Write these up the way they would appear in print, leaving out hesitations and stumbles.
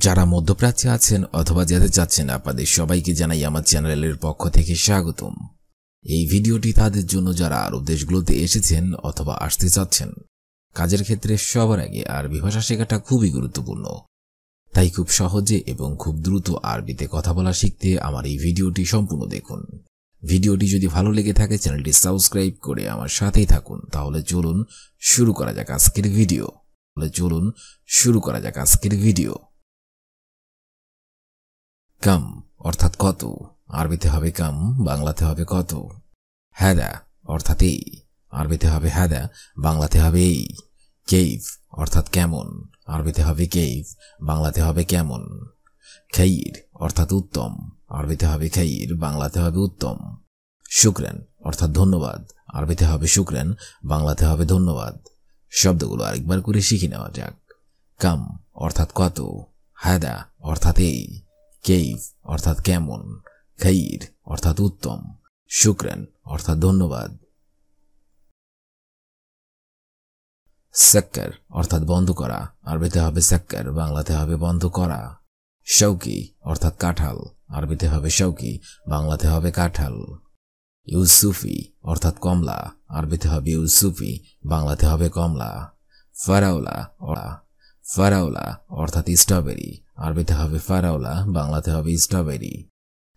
যারা মধ্যপ্রাচ্যে আছেন অথবা যেতে চাচ্ছেন আপনাদের সবাইকে জানাই আমার চ্যানেলের পক্ষ থেকে স্বাগতম। এই ভিডিওটি তাদের জন্য যারা আরব দেশগুলোতে এসেছেন অথবা আসতে চাচ্ছেন। কাজের ক্ষেত্রে সবার আগে আরবি ভাষা শেখাটা খুবই গুরুত্বপূর্ণ, তাই খুব সহজে এবং খুব দ্রুত আরবিতে কথা বলা শিখতে আমার এই ভিডিওটি সম্পূর্ণ দেখুন। ভিডিওটি যদি ভালো লেগে থাকে চ্যানেলটি সাবস্ক্রাইব করে আমার সাথেই থাকুন। তাহলে চলুন শুরু করা যাক আজকের ভিডিও। কাম অর্থাৎ কত, আরবিতে হবে কাম, বাংলাতে হবে কত। হাদা অর্থাৎ এই, আরবিতে হবে হাদা, বাংলাতে হবে এই। কেইফ অর্থাৎ কেমন, আরবিতে হবে কেইফ, বাংলাতে হবে কেমন। খাইর অর্থাৎ উত্তম, আরবিতে হবে খাইর, বাংলাতে হবে উত্তম। শুকরান অর্থাৎ ধন্যবাদ, আরবিতে হবে শুকরান, বাংলাতে হবে ধন্যবাদ। শব্দগুলো আরেকবার করে শিখে নেওয়া যাক। কাম অর্থাৎ কত, হাদা অর্থাৎ এই, কেইফ অর্থাৎ কেমন, খাইর অর্থাৎ উত্তম, শুকরান অর্থাৎ ধন্যবাদ। সাক্কার অর্থাৎ বন্ধ করা, আরবিতে হবে সাক্কার, বাংলাতে হবে বন্ধ করা। শৌকি অর্থাৎ কাঁঠাল, আরবিতে হবে শৌকি, বাংলাতে হবে কাঁঠাল। ইউসুফি অর্থাৎ কমলা, আরবিতে হবে ইউসুফি, বাংলাতে হবে কমলা। ফারাওলা অর্থাৎ স্ট্রবেরি, আরবিতে হবে ফারাওলা, বাংলাতে হবে স্ট্রবেরি।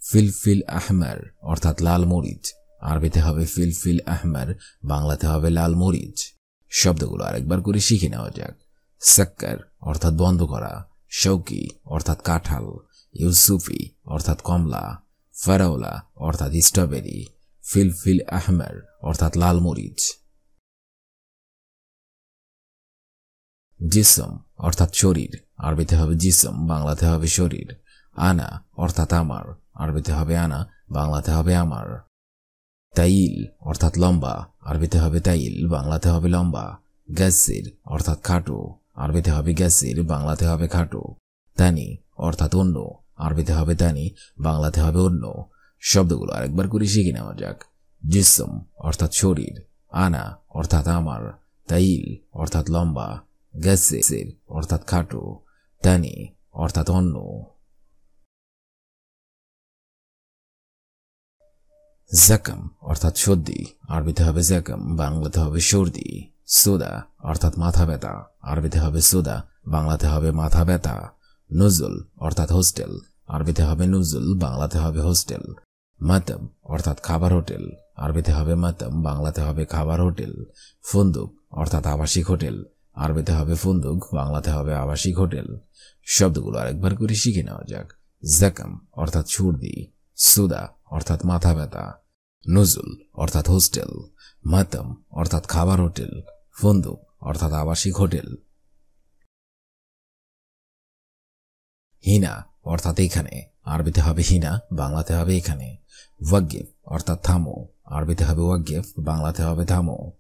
ফিলফিল আহমার অর্থাৎ লাল মরিচ, আরবিতে হবে ফিলফিল আহমার, বাংলাতে হবে লাল মরিচ। শব্দগুলো আরেকবার করে শিখে নেওয়া যাক। সাক্কার অর্থাৎ বন্ধ করা, শৌকি অর্থাৎ কাঁঠাল, ইউসুফি অর্থাৎ কমলা, ফারাওলা অর্থাৎ স্ট্রবেরি, ফিলফিল আহমার অর্থাৎ লাল মরিচ। জিসম অর্থাৎ শরীর, আরবিতে হবে জিসম, বাংলাতে হবে শরীর। আনা অর্থাৎ আমার, আরবিতে হবে আনা, বাংলাতে হবে আমার। তাইল অর্থাৎ লম্বা, আরবিতে হবে তাইল, বাংলাতে হবে লম্বা। গ্যাসির অর্থাৎ খাটো, আরবিতে হবে গ্যাসির, বাংলাতে হবে খাটো। তানি অর্থাৎ অন্য, আরবিতে হবে তানি, বাংলাতে হবে অন্য। শব্দগুলো আরেকবার করে শিখে নেওয়া যাক। জিসম অর্থাৎ শরীর, আনা অর্থাৎ আমার, তাইল অর্থাৎ লম্বা, গ্যাসির অর্থাৎ খাটো, তানি অর্থাৎ অন্য। জাকাম অর্থাৎ সর্দি, আরবিতে হবে জাকাম, বাংলাতে হবে সর্দি। সোদা অর্থাৎ মাথা ব্যথা, আরবিতে হবে সোদা, বাংলাতে হবে মাথা ব্যথা। নুজুল অর্থাৎ হোস্টেল, আরবিতে হবে নুজুল, বাংলাতে হবে হোস্টেল। মাতাম অর্থাৎ খাবার হোটেল, আরবিতে হবে মাতাম, বাংলাতে হবে খাবার হোটেল। ফুন্দুক অর্থাৎ আবাসিক হোটেল, আরবিতে হবে ফুন্দুক, বাংলাতে হবে আবাসিক হোটেল। শব্দগুলো আরেকবার করে শিখে নেওয়া যাক। জাকাম অর্থাৎ সর্দি, সুদা অর্থাৎ মাথা ব্যথা, নুজুল অর্থাৎ হোস্টেল, মাতাম অর্থাৎ খাবার হোটেল, ফুন্দুক অর্থাৎ আবাসিক হোটেল। হিনা অর্থাৎ এখানে, আরবিতে হবে হিনা, বাংলাতে হবে এখানে। ওয়াগিফ অর্থাৎ থামো, আরবিতে হবে ওয়াগিফ, বাংলাতে হবে থামো।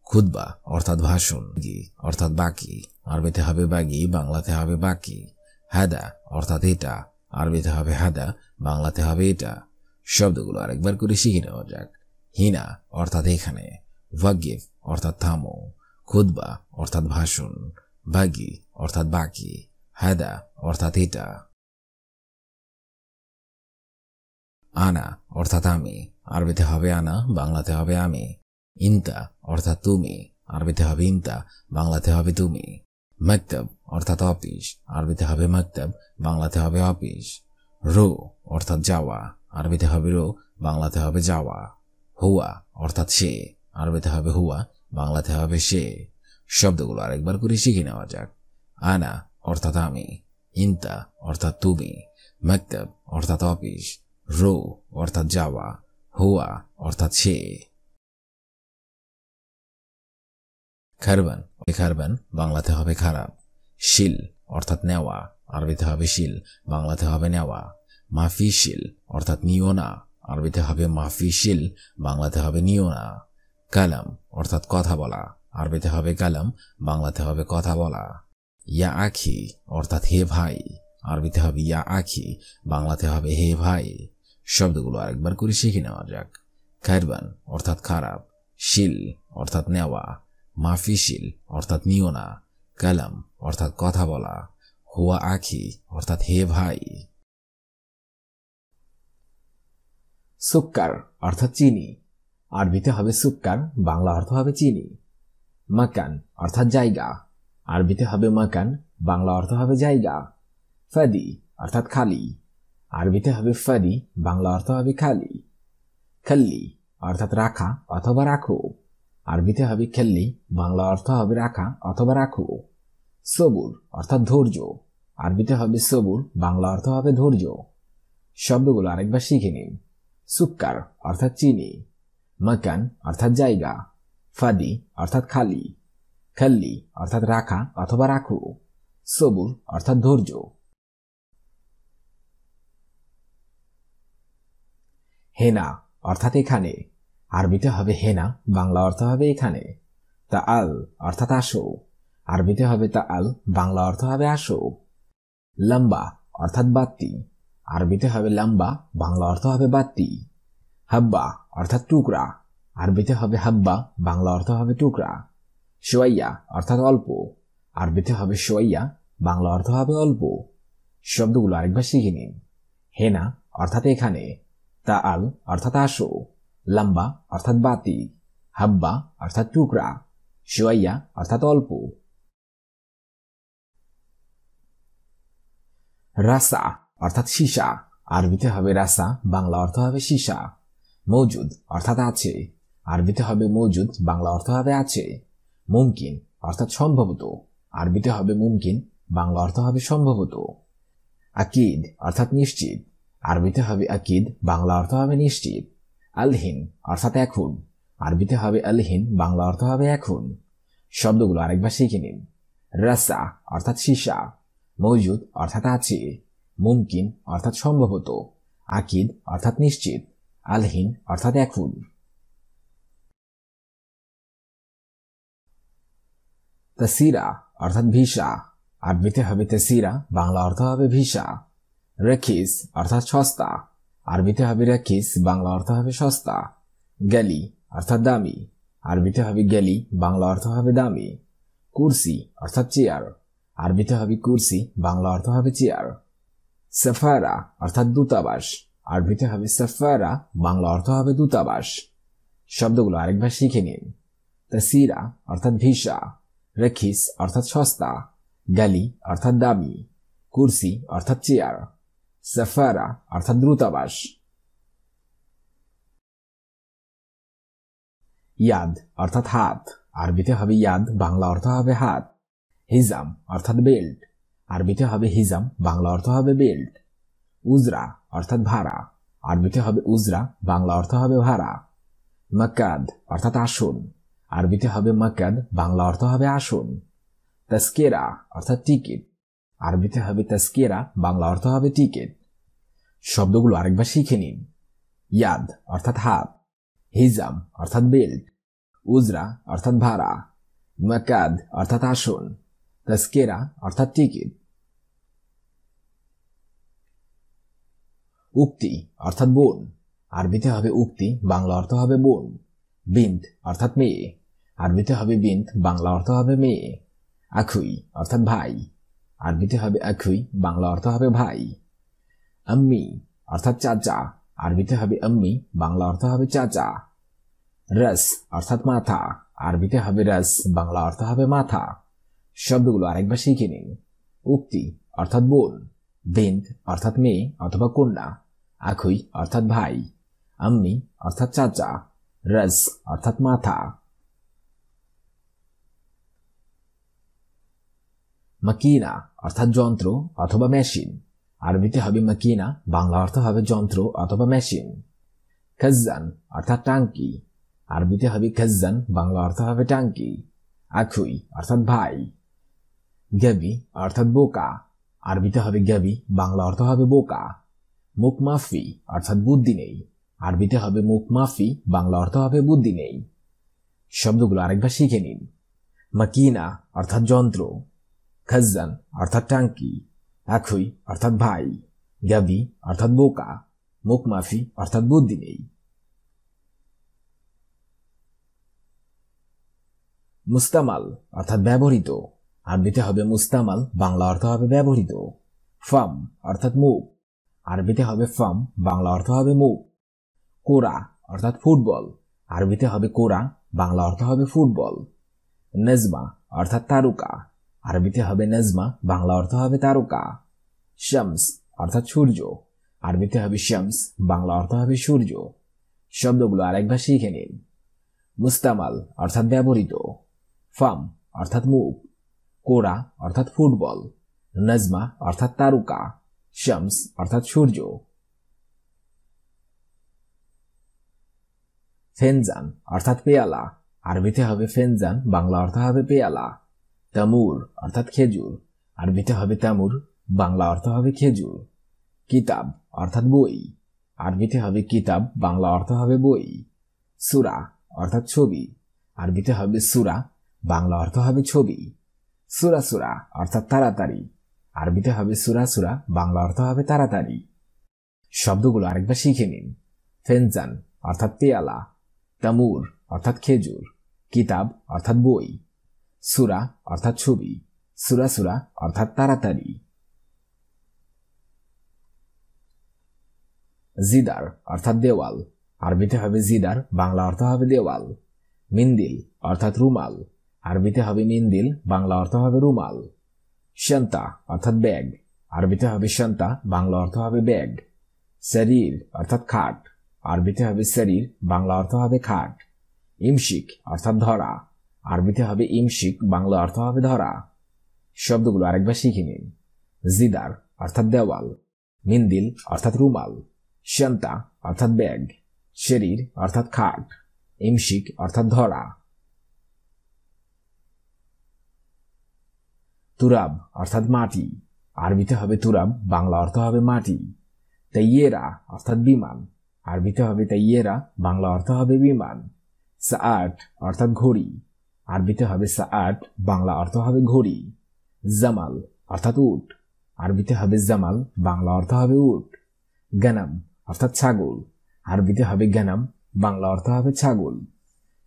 খুতবা অর্থাৎ ভাষণ, অর্থাৎ বাকি, আরবিতে হবে বাগি, বাংলাতে হবে বাকি। হাদা অর্থাৎ এটা, আরবিতে হবে হাদা, বাংলাতে হবে এটা। শব্দগুলো আরেকবার করে শিখে নেওয়া যাক। হিনা অর্থাৎ এখানে, ওয়াগিফ অর্থাৎ থামো, খুতবা অর্থাৎ ভাষণ, বাগি অর্থাৎ বাকি, হাদা অর্থাৎ এটা। আনা অর্থাৎ আমি, আরবিতে হবে আনা, বাংলাতে হবে আমি। ইনতা অর্থাৎ তুমি, আরবিতে হবে ইনতা, বাংলাতে হবে তুমি। মাকতাব অর্থাৎ অফিস, আরবিতে হবে মাকতাব, বাংলাতে হবে অফিস। রো অর্থাৎ যাওয়া, আরবিতে হবে রো, বাংলাতে হবে যাওয়া। হুয়া অর্থাৎ সে, আরবিতে হবে হুয়া, বাংলাতে হবে সে। শব্দগুলো আরেকবার করে শিখে নেওয়া যাক। আনা অর্থাৎ আমি, ইনতা অর্থাৎ তুমি, মাকতাব অর্থাৎ অফিস, রো অর্থাৎ যাওয়া, হুয়া অর্থাৎ সে। খারবান খারবান, বাংলাতে হবে খারাপ। শিল অর্থাৎ নেওয়া, আরবিতে হবে শিল, বাংলাতে হবে নেওয়া। মাফি শিল অর্থাৎ নিও না, আরবিতে হবে মাফি শিল, বাংলাতে হবে নিও না। কালাম অর্থাৎ কথা বলা, আরবিতে হবে কালাম, বাংলাতে হবে কথা বলা। ইয়া আখি অর্থাৎ হে ভাই, আরবিতে হবে ইয়া আখি, বাংলাতে হবে হে ভাই। শব্দগুলো আরেকবার করে শিখে নেওয়া যাক। খারবান অর্থাৎ খারাপ, শিল অর্থাৎ নেওয়া, মাফি শিল অর্থাৎ নিও না, কালাম অর্থাৎ কথা বলা, হুয়া আখি অর্থাৎ হে ভাই। সুক্কার অর্থাৎ চিনি, আরবিতে হবে সুক্কার, বাংলা অর্থ হবে চিনি। মাকান অর্থাৎ জায়গা, আরবিতে হবে মাকান, বাংলা অর্থ হবে জায়গা। ফাদি অর্থাৎ খালি, আরবিতে হবে ফাদি, বাংলা অর্থ হবে খালি। খাল্লি অর্থাৎ রাখা অথবা রাখো, আরবিতে হবে খেল্লি, বাংলা অর্থ হবে রাখা অথবা রাখো। সবুর অর্থাৎ ধৈর্য, আরবিতে হবে সবুর, বাংলা অর্থ হবে ধৈর্য। শব্দগুলো আরেকবার শিখে নিন। সুক্কার অর্থাৎ চিনি, মাকান অর্থাৎ জায়গা, ফাদি অর্থাৎ খালি, খাল্লি অর্থাৎ রাখা অথবা রাখো, সবুর অর্থাৎ ধৈর্য। হেনা অর্থাৎ এখানে, আরবিতে হবে হেনা, বাংলা অর্থ হবে এখানে। তাআল অর্থাৎ আসো, আরবিতে হবে তাআল, বাংলা অর্থ হবে আসো। লম্বা অর্থাৎ বাত্তি, আরবিতে হবে লম্বা, বাংলা অর্থ হবে বাত্তি। হাব্বা অর্থাৎ টুকরা, আরবিতে হবে হাব্বা, বাংলা অর্থ হবে টুকরা। শোয়াইয়া অর্থাৎ অল্প, আরবিতে হবে শোয়াইয়া, বাংলা অর্থ হবে অল্প। শব্দগুলো আরেকবার শিখে নিন। হেনা অর্থাৎ এখানে, তাআল অর্থাৎ আসো, লম্বা অর্থাৎ বাতি, হাব্বা অর্থাৎ টুকরা, শোয়াইয়া অর্থাৎ অল্প। রাসা অর্থাৎ সীসা, আরবিতে হবে রাসা, বাংলা অর্থ হবে সীসা। মৌজুদ অর্থাৎ আছে, আরবিতে হবে মৌজুদ, বাংলা অর্থ হবে আছে। মুমকিন অর্থাৎ সম্ভবত, আরবিতে হবে মুমকিন, বাংলা অর্থ হবে সম্ভবত। আকিদ অর্থাৎ নিশ্চিত, আরবিতে হবে আকিদ, বাংলা অর্থ হবে নিশ্চিত। আলহিন অর্থাৎ এখন, আরবিতে হবে আলহিন, বাংলা অর্থ হবে এখন। শব্দগুলো আরেকবার শিখে নিন। রাসা অর্থাৎ সীসা, মৌজুদ অর্থাৎ আছে, মুমকিন অর্থাৎ সম্ভবত, আকিদ অর্থাৎ নিশ্চিত, আলহিন অর্থাৎ এখন। তাসিরা অর্থাৎ ভিসা, আরবিতে হবে তাসিরা, বাংলা অর্থ হবে ভিসা। রাখিস অর্থাৎ সস্তা, আরবিতে হবে রাখিস, বাংলা অর্থ হবে সস্তা। গেলি অর্থাৎ দামি, আরবিতে হবে গেলি, বাংলা অর্থ হবে দামি। কুরসি অর্থাৎ চেয়ার, আরবিতে হবে কুরসি, বাংলা অর্থ হবে চেয়ার। সাফারা অর্থাৎ দূতাবাস, আরবিতে হবে সাফারা, বাংলা অর্থ হবে দূতাবাস। শব্দগুলো আরেকবার শিখে নিন। তাসিরা অর্থাৎ ভিসা, রাখিস অর্থাৎ সস্তা, গালি অর্থাৎ দামি, কুরসি অর্থাৎ চেয়ার, সাফারা অর্থাৎ দূতাবাস। ইয়াদ অর্থাৎ হাত, আরবিতে হবে ইয়াদ, বাংলা অর্থ হবে হাত। হিজাম অর্থাৎ বেল্ট, আরবিতে হবে হিজাম, বাংলা অর্থ হবে বেল্ট। উজরা অর্থাৎ ভাড়া, আরবিতে হবে উজরা, বাংলা অর্থ হবে ভাড়া। মাকাদ অর্থাৎ আসন, আরবিতে হবে মাকাদ, বাংলা অর্থ হবে আসন। তাস্কেরা অর্থাৎ টিকিট, আরবিতে হবে তাস্কেরা, বাংলা অর্থ হবে টিকিট। শব্দগুলো আরেকবার শিখে নিন। ইয়াদ অর্থাৎ হাত, হিজাম অর্থাৎ বেল্ট, উজরা অর্থাৎ ভাড়া, মাকাদ অর্থাৎ আসন, তাস্কেরা অর্থাৎ টিকিট। উক্তি অর্থাৎ বোন, আরবিতে হবে উক্তি, বাংলা অর্থ হবে বোন। বিন্ত অর্থাৎ মেয়ে, আরবিতে হবে বিন্ত, বাংলা অর্থ হবে মেয়ে। আখুই অর্থাৎ ভাই, আরবিতে হবে আখুই, বাংলা অর্থ হবে ভাই। আম্মি অর্থাৎ চাচা, আরবিতে হবে আম্মি, বাংলা অর্থ হবে চাচা। রস অর্থাৎ মাথা, আরবিতে হবে রস, বাংলা অর্থ হবে মাথা। শব্দগুলো আরেকবার শিখে নিন। উক্তি অর্থাৎ বোন, বিন্ত অর্থাৎ মেয়ে অথবা কন্যা, আখুই অর্থাৎ ভাই, আম্মি অর্থাৎ চাচা, রস অর্থাৎ মাথা। মাকিনা অর্থাৎ যন্ত্র অথবা মেশিন, আরবিতে হবে মাকিনা, বাংলা অর্থ হবে যন্ত্র অথবা মেশিন। খাজ্জান অর্থাৎ টাঙ্কি, আরবিতে হবে খাজ্জান, বাংলা অর্থ হবে টাঙ্কি। আখুই অর্থাৎ ভাই। গাবি অর্থাৎ বোকা, আরবিতে হবে গাবি, বাংলা অর্থ হবে বোকা। মুখ মাফি অর্থাৎ বুদ্ধি নেই, আরবিতে হবে মুখ মাফি, বাংলা অর্থ হবে বুদ্ধি নেই। শব্দগুলো আরেকবার শিখে নিন। মাকিনা অর্থাৎ যন্ত্র, খাজ্জান অর্থাৎ টাঙ্কি, আখুই অর্থাৎ ভাই, গাবি অর্থাৎ বোকা, মুখ মাফি অর্থাৎ বুদ্ধি নেই। মুস্তামাল অর্থাৎ ব্যবহৃত, আরবিতে হবে মুস্তামাল, বাংলা অর্থ হবে ব্যবহৃত। ফাম অর্থাৎ মুখ, আরবিতে হবে ফাম, বাংলা অর্থ হবে মুখ। কোরা অর্থাৎ ফুটবল, আরবিতে হবে কোরা, বাংলা অর্থ হবে ফুটবল। নেজমা অর্থাৎ তারকা, আরবিতে হবে নেজমা, বাংলা অর্থ হবে তারকা। শামস অর্থাৎ সূর্য, আরবিতে হবে শামস, বাংলা অর্থ হবে সূর্য। শব্দগুলো আরেকবার শিখে নিন। মুস্তামাল অর্থাৎ ব্যবহৃত, ফাম অর্থাৎ মুখ, কোরা অর্থাৎ ফুটবল, নজমা অর্থাৎ তারকা, শামস অর্থাৎ সূর্য। ফেনজান অর্থাৎ পেয়ালা, আরবিতে হবে ফেনজান, বাংলা অর্থ হবে পেয়ালা। তামুর অর্থাৎ খেজুর, আরবিতে হবে তামুর, বাংলা অর্থ হবে খেজুর। কিতাব অর্থাৎ বই, আরবিতে হবে কিতাব, বাংলা অর্থ হবে বই। সূরা অর্থাৎ ছবি, আরবিতে হবে সূরা, বাংলা অর্থ হবে ছবি। সূরা সূরা অর্থাৎ তাড়াতাড়ি, আরবিতে হবে সূরা সূরা, বাংলা অর্থ হবে তাড়াতাড়ি। শব্দগুলো আরেকবার শিখে নিন। ফেনজান অর্থাৎ পেয়ালা, তামুর অর্থাৎ খেজুর, কিতাব অর্থাৎ বই, সূরা অর্থাৎ ছবি, সূরা সূরা অর্থাৎ তাড়াতাড়ি। জিদার অর্থাৎ দেওয়াল, আরবিতে হবে জিদার, বাংলা অর্থ হবে দেওয়াল। মিন্দিল অর্থাৎ রুমাল, আরবিতে হবে মিন্দিল, বাংলা অর্থ হবে রুমাল। শান্তা অর্থাৎ ব্যাগ, আরবিতে হবে শান্তা, বাংলা অর্থ হবে ব্যাগ। শরীর অর্থাৎ খাট, আরবিতে হবে শরীর, বাংলা অর্থ হবে খাট। ইমশিক অর্থাৎ ধরা, আরবিতে হবে ইমশিক, বাংলা অর্থ হবে ধরা। শব্দগুলো আরেকবার শিখে নিন। জিদার অর্থাৎ দেওয়াল, মিন্দিল অর্থাৎ রুমাল, শান্তা অর্থাৎ ব্যাগ, শরীর অর্থাৎ খাট, ইমশিক অর্থাৎ ধরা। তুরাব অর্থাৎ মাটি, আরবিতে হবে তুরাব, বাংলা অর্থ হবে মাটি। তাইয়েরা অর্থাৎ বিমান, আরবিতে হবে তাইয়েরা, বাংলা অর্থ হবে বিমান। সাআট অর্থাৎ ঘড়ি, আরবিতে হবে সাআট, বাংলা অর্থ হবে ঘড়ি। জামাল অর্থাৎ উট, আরবিতে হবে জামাল, বাংলা অর্থ হবে উট। গানাম অর্থাৎ ছাগল, আরবিতে হবে গানাম, বাংলা অর্থ হবে ছাগল।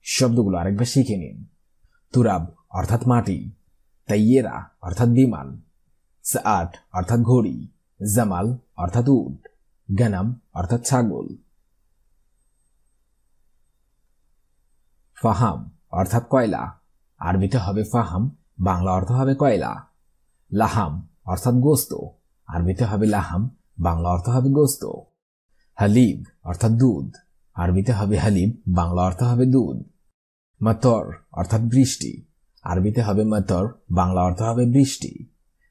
শব্দগুলো আরেকবার শিখে নিন। তুরাব অর্থাৎ মাটি, তাইয়েরা অর্থাৎ বিমান, সাআট অর্থাৎ ঘড়ি, জামাল অর্থাৎ উট, গানাম অর্থাৎ ছাগল। ফাহাম অর্থাৎ কয়লা, আরবিতে হবে ফাহাম, বাংলা অর্থ হবে কয়লা। লাহাম অর্থাৎ গোস্ত, আরবিতে হবে লাহাম, বাংলা অর্থ হবে গোস্ত। হালিব অর্থাৎ দুধ, আরবিতে হবে হালিব, বাংলা অর্থ হবে দুধ। মাতর অর্থাৎ বৃষ্টি, আরবিতে হবে মাতর, বাংলা অর্থ হবে বৃষ্টি।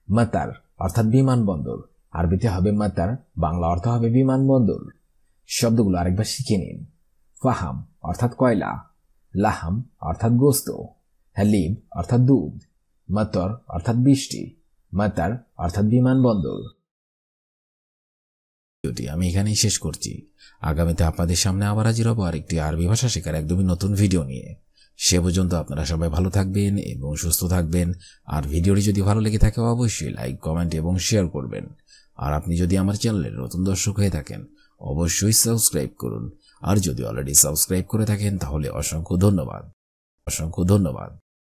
মাতার অর্থাৎ বিমানবন্দর, আরবিতে হবে মাতার, বাংলা অর্থ হবে বিমানবন্দর। শব্দগুলো আরেকবার শিখে নিন। ফাহাম অর্থাৎ কয়লা, লাহাম অর্থাৎ গোস্ত, হালিব অর্থাৎ দুধ, মাতর অর্থাৎ বৃষ্টি, মাতার অর্থাৎ বিমানবন্দর। আমি এখানেই শেষ করছি। আগামীতে আপনাদের সামনে আবার হাজির হব আরেকটি আরবি ভাষা শেখার একদমই নতুন ভিডিও নিয়ে। সে পর্যন্ত আপনারা সবাই ভালো থাকবেন এবং সুস্থ থাকবেন। আর ভিডিওটি যদি ভালো লেগে থাকে অবশ্যই লাইক, কমেন্ট এবং শেয়ার করবেন। আর আপনি যদি আমার চ্যানেলের নতুন দর্শক হয়ে থাকেন অবশ্যই সাবস্ক্রাইব করুন। আর যদি অলরেডি সাবস্ক্রাইব করে থাকেন তাহলে অসংখ্য ধন্যবাদ।